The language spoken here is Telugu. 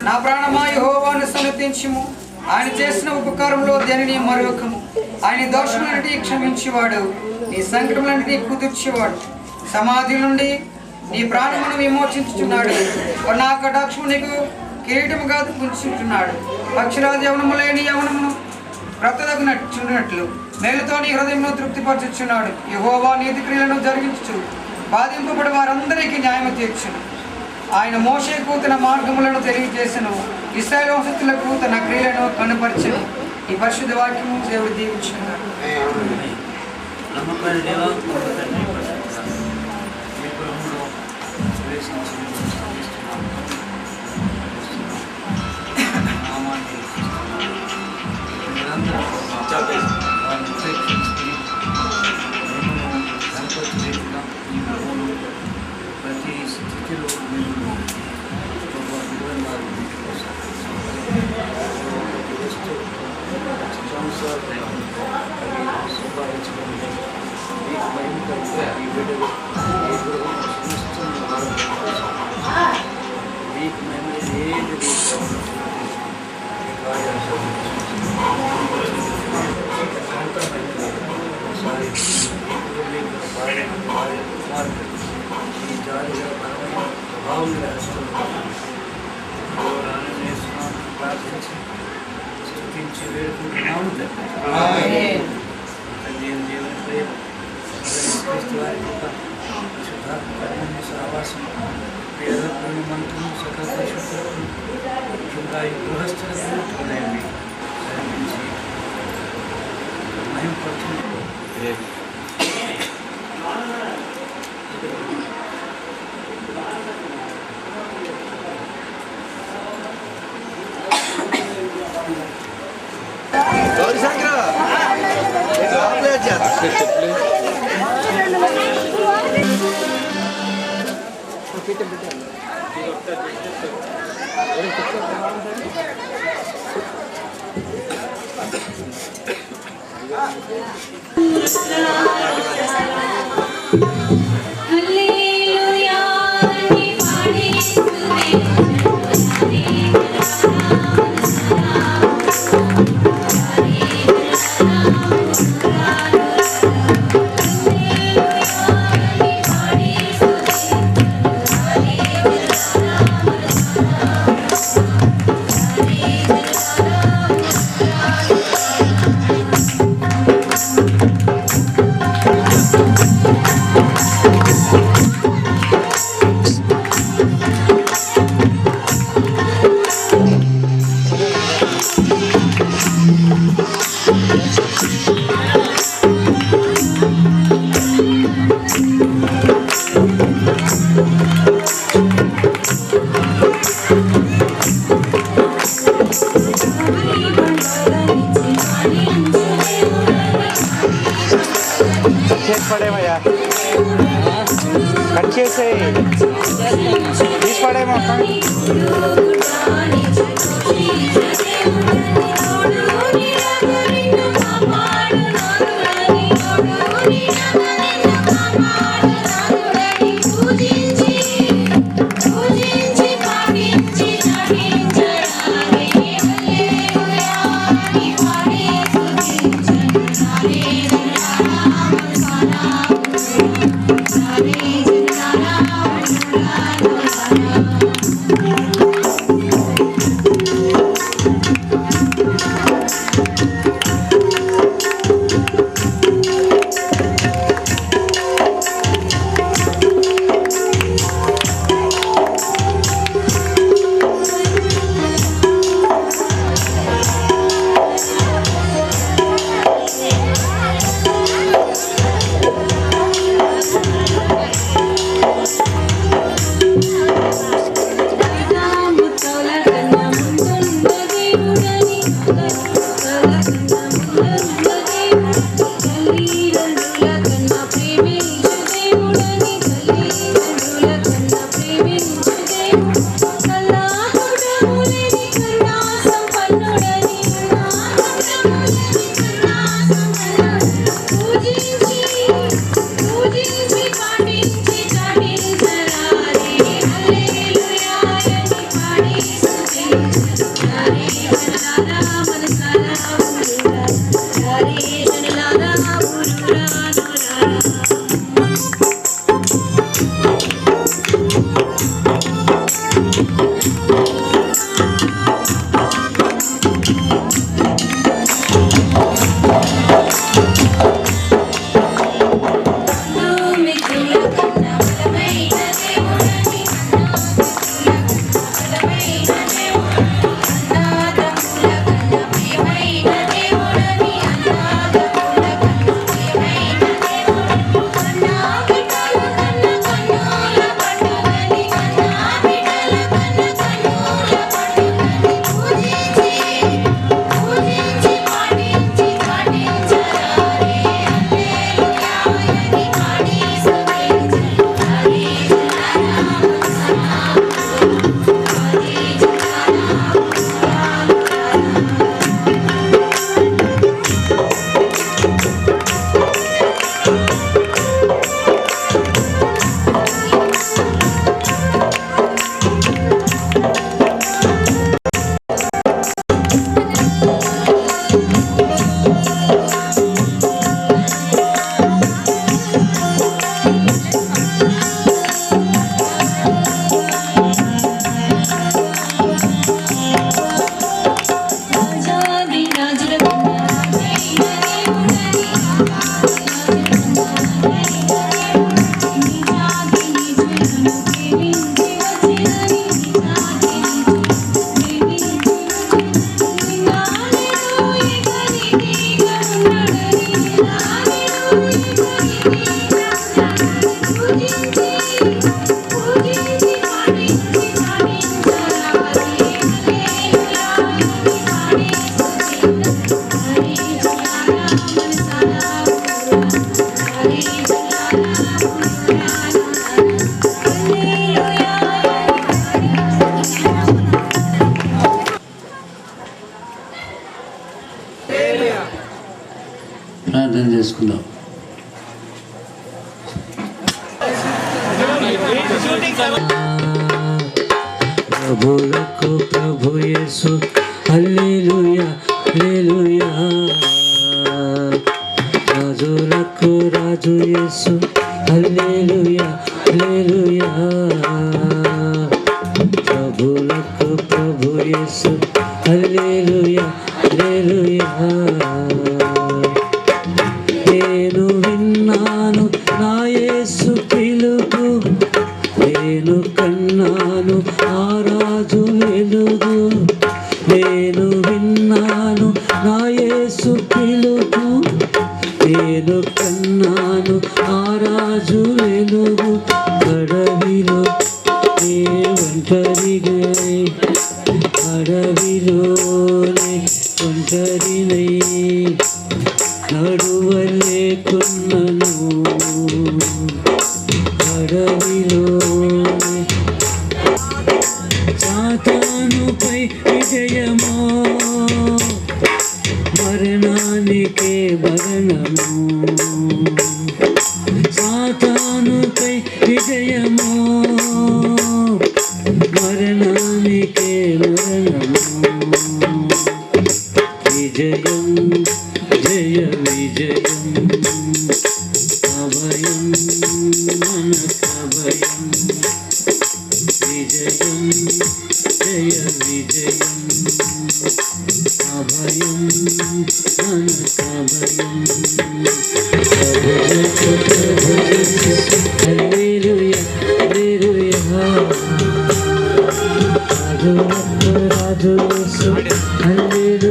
నా ప్రాణమా యెహోవాను సన్నతించుము. ఆయన చేసిన ఉపకారంలో దేనిని మరొకము. ఆయన దోషములన్నిటి క్షమించేవాడు, నీ సంకటములన్నిటి కుదుర్చేవాడు. సమాధి నుండి నీ ప్రాణమును విమోచించుచున్నాడు. నా కటాక్షము నీకు కిరీటముగా ఉంచుచున్నాడు. పక్షిరాజు యవనములేని యవనమును బ్రతదగినట్లు మేలుతో నీ హృదయమును తృప్తిపరచుచున్నాడు. యెహోవా నీతి క్రియలను జరిగించు, బాధింపబడి వారందరికీ న్యాయము తీర్చును. ఆయన మోషేకు తన మార్గములను తెలియజేసెను, ఇశ్రాయేలు వంశస్థులకు తన క్రియలను కనుపరచెను. ఈ పరిశుద్ధ వాక్యము దేవుడు దీవించుచున్నాడు. ప్రతి స్థితిలో మీరు సంపాదించుకోండి. మీకు భయంకరంగా ఈ బిడ్డలు మీకు మేము ఏది ఒకసారి ఈ జాలిగా బలమైన ప్రభావం ప్రార్థించి స్తుతించి వేడుకుంటున్నాము. దేవుని ప్రేమ క్రీస్తు వారి యొక్క శుద్ధాత్మ సహవాసం పేద ప్రేమంతును సకల పరిశుద్ధులకు ముఖ్యంగా ఈ గృహస్థులకు హృదయాన్ని కల్పించి మహిమపరచును. పడేమయ్యా కట్ చేసే తీసి పడేమో. ప్రార్థన చేసుకుందాం. ప్రభువులకు ప్రభు యేసు హల్లెలూయా హల్లెలూయా. రాజులకు రాజు యేసు హల్లెలూయా హల్లెలూయా. ప్రభువులకు ప్రభు యేసు హల్లెలూయా హల్లెలూయా. నేను విన్నాను నా యేసు పిలుపు, నేను కన్నాను ఆ రాజు వెలుగు. నేను విన్నాను నా యేసు పిలుపు, నేను కన్నాను ఆ రాజు వెలుగు. అడవిలో నే ఒంటరిగా, అడవిలోనే ఒంటరినై నడువలేకున్నను. అడవిలోనే సాతానుపై విజయమో, మరణానికే మరణము. సాతానుపై విజయమో, మరణానికే మరణము. విజయం జయ విజయం, అభయం మనకభయం. విజయం జయ విజయం, అభయం మనకభయం. హల్లెలూయా హల్లెలూయా. రాజులకు రాజు యేసు హల్లెలూయా